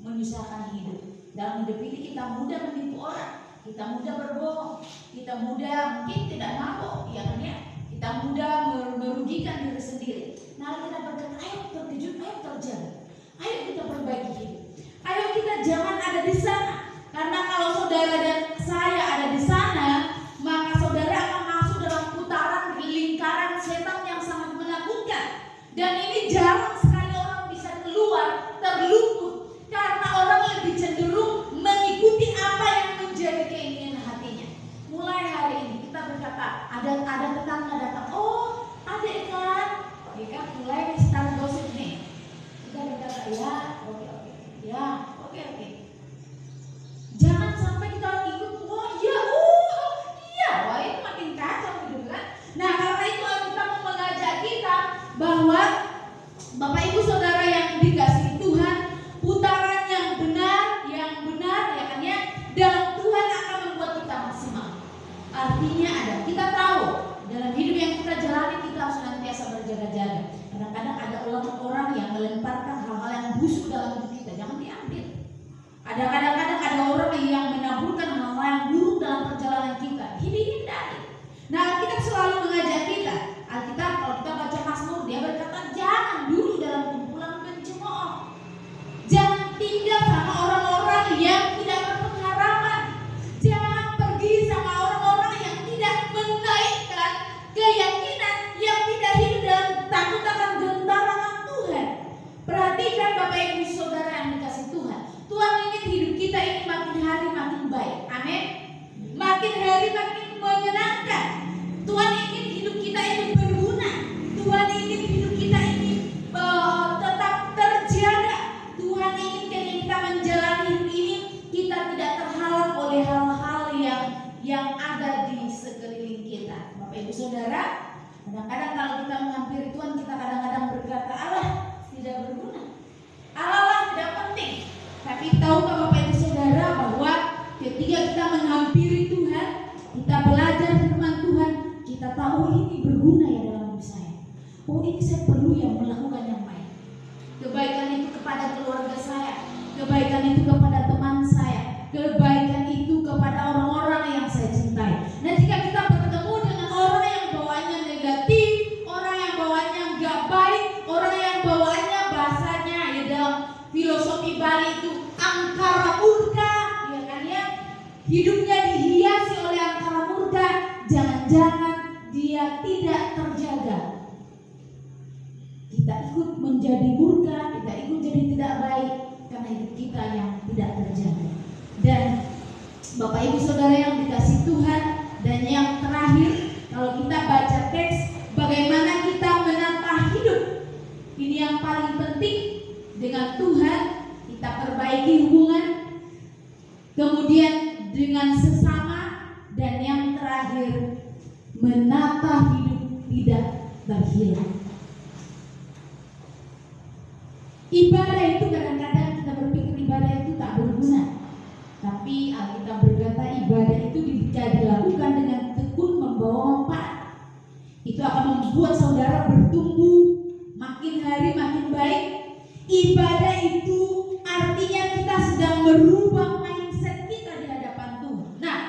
A: menyusahkan hidup. Dalam hidup ini kita mudah menipu orang, kita mudah berbohong, kita mudah mungkin tidak mabuk, ya kan, ya. Kita mudah merugikan diri sendiri. Nah, kita berkata, ayo terkejut, ayo terjaga, ayo kita perbaiki hidup, ayo kita jangan ada di sana. Karena kalau saudara dan saya ada di sana, maka saudara akan masuk dalam putaran lingkaran setan yang sangat menakutkan. Dan ini jarang sekali orang bisa keluar terluput, karena orang lebih cenderung mengikuti apa yang menjadi keinginan hatinya. Mulai hari ini kita berkata, ada tetangga datang, oh adik kan, ya kan, mulai start gosip nih. Kita berkata, ya oke, ya oke. Jangan sampai kita ikut, oh iya, wah itu makin kacau gitu kan. Nah, karena itu kita mau mengajak kita bahwa Bapak Ibu Saudara yang dikasihi Tuhan, putaran yang benar, ya kan, ya, dalam Tuhan akan membuat kita maksimal. Artinya kita tahu dalam hidup yang kita jalani kita harus senantiasa berjaga-jaga. Kadang-kadang ada orang-orang yang melemparkan hal-hal yang busuk dalam hidup kita, jangan diambil. Ada kadang-kadang ada orang yang menaburkan hal-hal yang buruk dalam perjalanan kita, hindari. Nah, kita selalu mengajak kita. Alkitab kalau kita baca Mazmur, dia berkata jangan dulu dalam kumpulan pencemooh. Jangan tinggal sama orang-orang yang tidak berpengalaman. Jangan pergi sama orang-orang yang tidak menaikkan keyakinan, yang tidak hidup dalam takut akan gentar akan Tuhan. Perhatikan Bapak Ibu Saudara yang dikasih Tuhan. Tuhan ingin hidup kita ini makin hari makin baik. Amin. Makin hari makin menyenangkan. Tuhan ingin hidup kita ini berguna. Tuhan ingin hidup kita ini tetap terjaga. Tuhan ingin ketika kita menjalani hidup ini kita tidak terhalang oleh hal-hal yang ada di sekeliling kita. Bapak Ibu Saudara, kadang-kadang kalau kita menghampiri Tuhan, kita kadang-kadang berkata, Allah tidak berguna, Allah tidak penting. Tapi tahukah Bapak Ibu Saudara bahwa ketika kita menghampiri Tuhan, kita belajar firman Tuhan, kita tahu ini berguna ya dalam hidup saya. Oh, ini saya perlu yang melakukan yang baik. Kebaikan itu kepada keluarga saya, kebaikan itu kepada teman saya, kebaikan itu kepada orang-orang yang saya cintai. Nah, jika kita bertemu dengan orang yang bawaannya negatif, orang yang bawaannya enggak baik, orang yang bawaannya bahasanya ya dalam filosofi Bali itu angkara murka, ya kan, ya, hidupnya dihiasi oleh angkara murka, jangan-jangan dia tidak terjaga. Kita ikut menjadi murka, kita ikut jadi tidak baik karena hidup kita yang tidak terjaga. Dan Bapak Ibu Saudara yang dikasih Tuhan, dan yang terakhir, kalau kita baca teks bagaimana kita menata hidup, ini yang paling penting dengan Tuhan, kita perbaiki hubungan, kemudian dengan sesama, dan yang terakhir menata hidup tidak berhilang. Ibadah itu kadang-kadang kita berpikir ibadah itu tak berguna, tapi Alkitab berkata ibadah itu jika dilakukan dengan tekun membawa manfaat. Itu akan membuat saudara bertumbuh makin hari makin baik. Ibadah itu artinya kita sedang merubah mindset kita di hadapan Tuhan. Nah,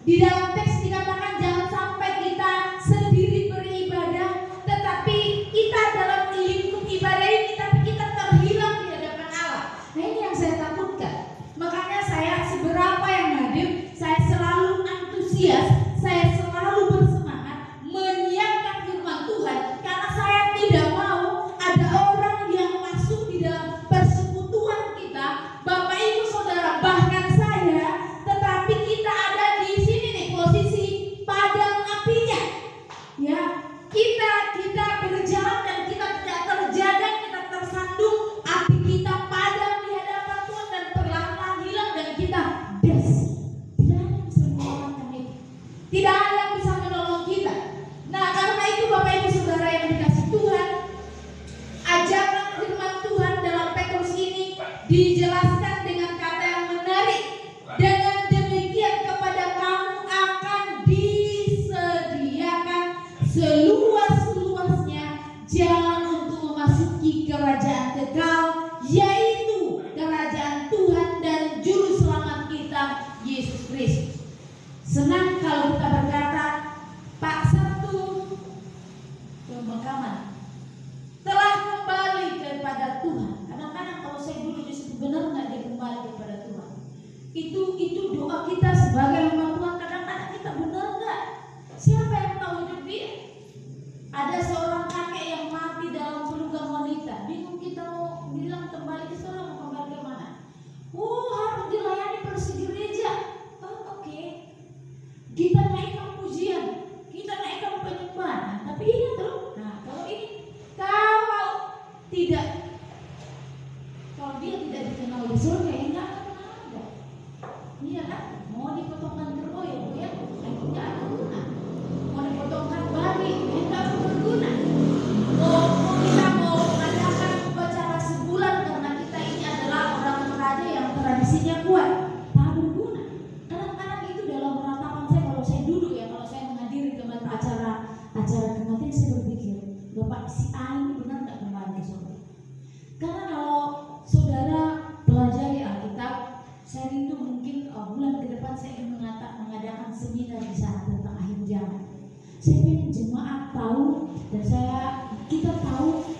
A: di dalam teks dikatakan jangan sampai kita sendiri beribadah, tetapi kita dalam lingkup ibadah ini, tapi kita terhilang di hadapan Allah. Nah, ini yang saya takutkan. Makanya saya seberapa yang hadir, saya selalu antusias, saya selalu bersemangat menyiapkan firman Tuhan, karena saya tidak mau ada orang yang masuk di dalam persekutuan kita, Bapak Ibu Saudara, bahkan saya, tetapi kita ada di sini nih posisi padang apinya. Ya, kita berjalan dan kita tidak terjaga, kita tersandung, api kita padam di hadapan Tuhan dan perlahan-lahan hilang dan kita des. Tidak ada yang bisa menyelamatkan itu. Tidak ada yang bisa menolong kita. Nah, karena itu Bapak Ibu Saudara yang dikasih Tuhan, ajaran firman Tuhan dalam Petrus ini dijelaskan dengan kata yang menarik. Dengan demikian kepada kamu akan disediakan seluas-luasnya jalan untuk memasuki kerajaan kekal, yaitu kerajaan Tuhan dan Juru Selamat kita, Yesus Kristus. Senang kalau kita berkata, Pak Sabtu pemakaman telah kembali kepada Tuhan. Kadang-kadang kalau saya dulu disebut benar nggak dia kembali kepada Tuhan. Itu doa kita sebagai hamba Tuhan. Kadang-kadang kita benar nggak? Siapa yang tahu hidup dia? Ada seorang kakek yang mati dalam pelukan wanita. Bingung kita mau bilang kembali ke sana, mau kembali ke mana? Harus dilayani persegi gereja. Oke. Kita naikkan pujian, kita naikkan penyembahan. Tapi ingat loh, nah kalau dia tidak dikenal di surga, ya enggak akan ada. Iya kan? Mau dipotongkan kerbau ya Bu ya, enggak ada guna. Mau dipotongkan babi, enggak akan berguna. Kita mau mengadakan upacara sebulan karena kita ini adalah orang raja yang tradisinya kuat, tak berguna. Kadang-kadang itu dalam ratapan saya, kalau saya duduk ya, kalau saya menghadiri acara kematian, saya berpikir, Bapak si A ini benar nggak kembali ke surga? Karena kalau saudara pelajari Alkitab, saya rindu mungkin bulan ke depan saya ingin mengadakan seminar di sana tentang akhir zaman. Saya ingin jemaat tahu dan kita tahu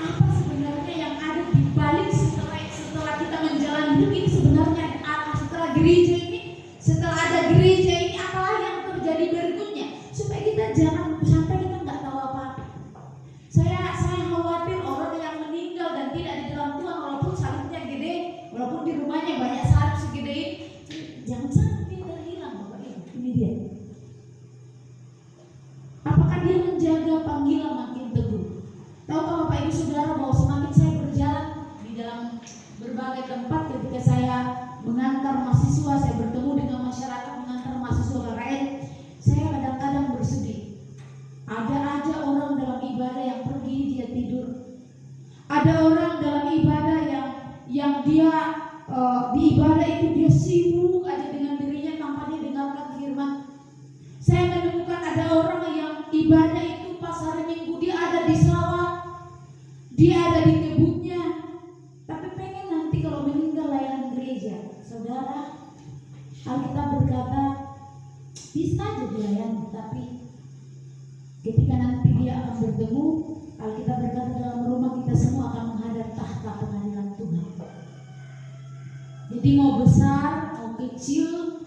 A: apa sebenarnya yang ada di balik setelah kita menjalani hidup ini, sebenarnya apa setelah gereja ini, setelah ada gereja ini apalah yang terjadi berikutnya, supaya kita jangan sampai kita nggak tahu apa-apa. Saya khawatir orang yang meninggal dan tidak di dalam Tuhan, walaupun salibnya gede, walaupun di rumahnya banyak salib segede ini, jangan sampai dia terhilang. Bapak Ibu, ini dia. Apakah dia menjaga panggilan makin teguh? Tahukah Bapak Ibu Saudara bahwa semakin saya berjalan di dalam berbagai tempat, ketika saya mengantar mahasiswa, saya bertemu dengan masyarakat, mengantar mahasiswa lain, saya kadang-kadang bersedih. Ada aja orang dalam ibadah yang pergi dia tidur. Ada orang dalam ibadah yang dia di ibadah itu dia sibuk aja dengan dirinya tanpa dia dengarkan firman. Saya menemukan ada orang yang ibadah itu pas hari Minggu dia ada di sawah, dia ada di kebunnya, tapi pengen nanti kalau meninggal layanan gereja. Saudara, Alkitab berkata bisa aja dilayani, tapi ketika nanti dia akan bertemu, Alkitab berkata dalam rumah kita semua akan menghadap tahta pengadilan Tuhan. Jadi mau besar, mau kecil,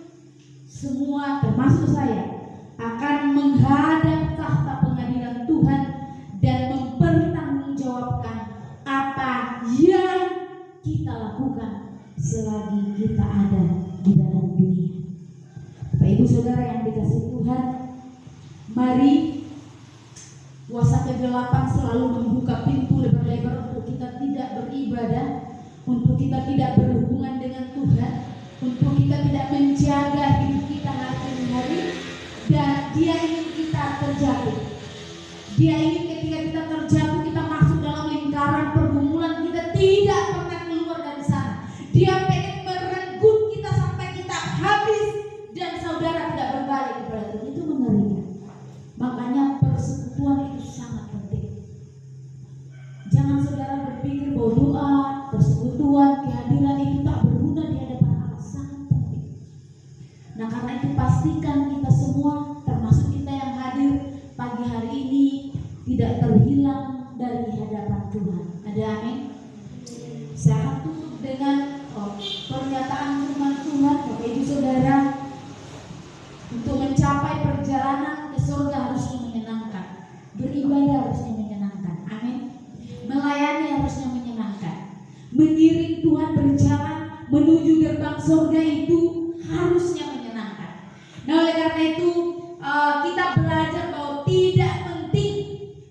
A: semua termasuk saya akan menghadap tahta pengadilan Tuhan dan mempertanggungjawabkan apa yang kita lakukan selagi kita ada di dalam dunia. Bapak Ibu Saudara yang dikasihi Tuhan, mari kuasa kegelapan selalu membuka pintu lebar-lebar untuk kita tidak beribadah, untuk kita tidak berhubungan dengan Tuhan, untuk kita tidak menjaga hidup kita hari-hari, dan Dia ingin kita terjatuh. Dia ingin ketika kita terjatuh, kita masuk dalam lingkaran pergumulan, kita tidak pernah keluar dari sana. Dia pengen merenggut kita sampai kita habis dan saudara tidak berbalik kepada Tuhan. Itu mengerikan. Makanya persekutuan itu sangat penting. Jangan saudara berpikir bahwa doa, persekutuan, kehadiran itu tak berguna di hadapan Allah. Sangat penting. Nah, karena itu pastikan kita semua, termasuk kita yang hadir pagi hari ini, tidak terhilang dari hadapan Tuhan. Ada amin? Saya tutup dengan pernyataan firman Tuhan, Bapak Ibu Saudara. Untuk mencapai perjalanan ke surga harusnya menyenangkan, beribadah harusnya menyenangkan, amin. Melayani harusnya menyenangkan, mengiring Tuhan berjalan menuju gerbang surga itu harusnya menyenangkan. Nah, oleh karena itu kita belajar bahwa tidak penting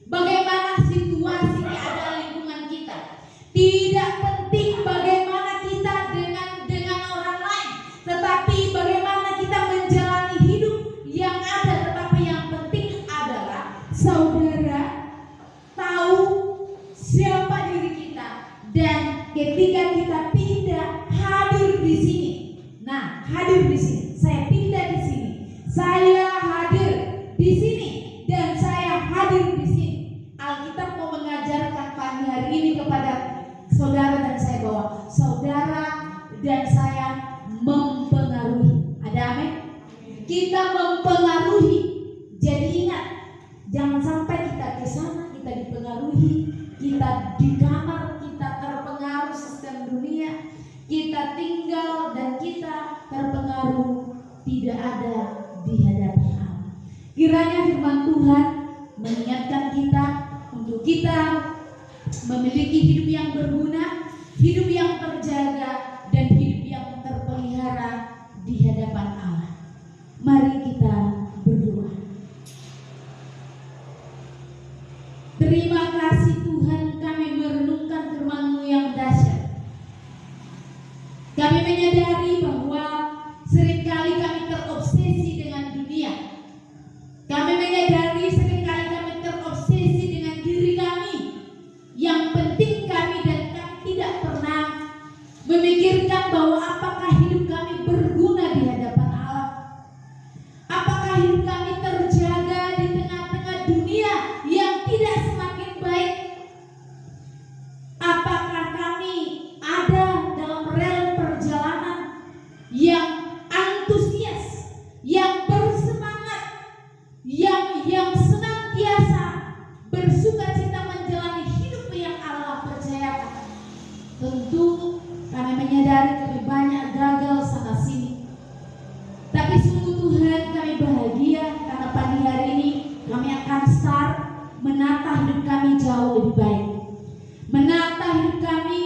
A: bagaimana situasi keadaan lingkungan kita, tidak penting bagaimana kita dengan orang lain, tetapi bagaimana kita menjalani hidup yang ada. Tetapi yang penting adalah saudara tahu siapa diri kita, dan ketika kita pindah hadir di sini. Nah, hadir di sini. Saya pindah di sini. Saya hadir di sini dan saya hadir di sini. Alkitab mau mengajarkan pagi hari ini kepada saudara dan saya bahwa saudara dan saya mempengaruhi. Ada amin? Kita mempengaruhi. Jadi ingat, jangan sampai kita ke sana kita dipengaruhi, kita di kamar kita terpengaruh sistem dunia, kita tinggal dan kita terpengaruh tidak ada di hadapan Allah. Kiranya firman Tuhan mengingatkan kita untuk kita memiliki hidup yang berguna, hidup yang terjaga, dan hidup yang terpelihara di hadapan Allah. Mari kita berdoa. Terima kasih Tuhan, kami merenungkan firman-Mu yang dahsyat. Kami menyadari bahwa seringkali kami terobsesi dengan dunia. Kami menyadari seringkali kami terobsesi dengan diri kami. Yang penting kami, dan kami tidak pernah memikirkan bahwa apakah hidup kami berguna di hadapan Allah. Apakah hidup kami terjaga di tengah-tengah dunia yang tidak semakin baik? Apakah kami ada dalam rel perjalanan yang antusias, yang bersemangat, yang senantiasa bersuka cita menjalani hidup yang Allah percayakan? Tentu kami menyadari kami banyak gagal sana sini. Tapi sungguh Tuhan, kami bahagia karena pagi hari ini kami akan start menata hidup kami jauh lebih baik. Menata hidup kami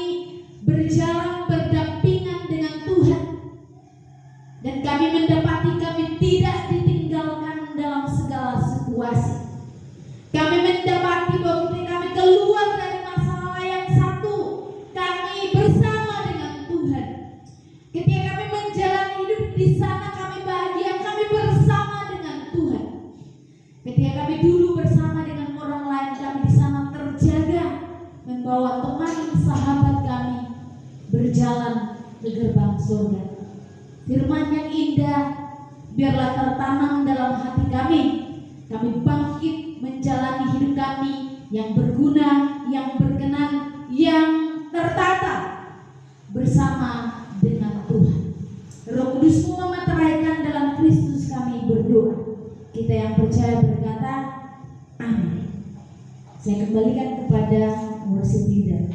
A: berjalan berdampingan dengan Tuhan. Dan kami mendapati kami tidak ditinggalkan dalam segala situasi. Kami mendapati bahwa ketika kami keluar dari masalah yang satu, kami bersama dengan Tuhan. Ketika kami menjalani hidup di sana, kami bahagia, kami bersama dengan Tuhan. Ketika kami dulu bersama dengan orang lain, kami di sana terjaga, membawa teman sahabat kami berjalan ke gerbang surga. Firman yang indah biarlah tertanam dalam hati kami. Kami bangkit menjalani hidup kami yang berguna, yang berkenan, yang tertata bersama dengan Tuhan. Roh Kudus memeteraikan dalam Kristus kami berdoa. Kita yang percaya berkata, amin. Saya kembalikan kepada worship leader.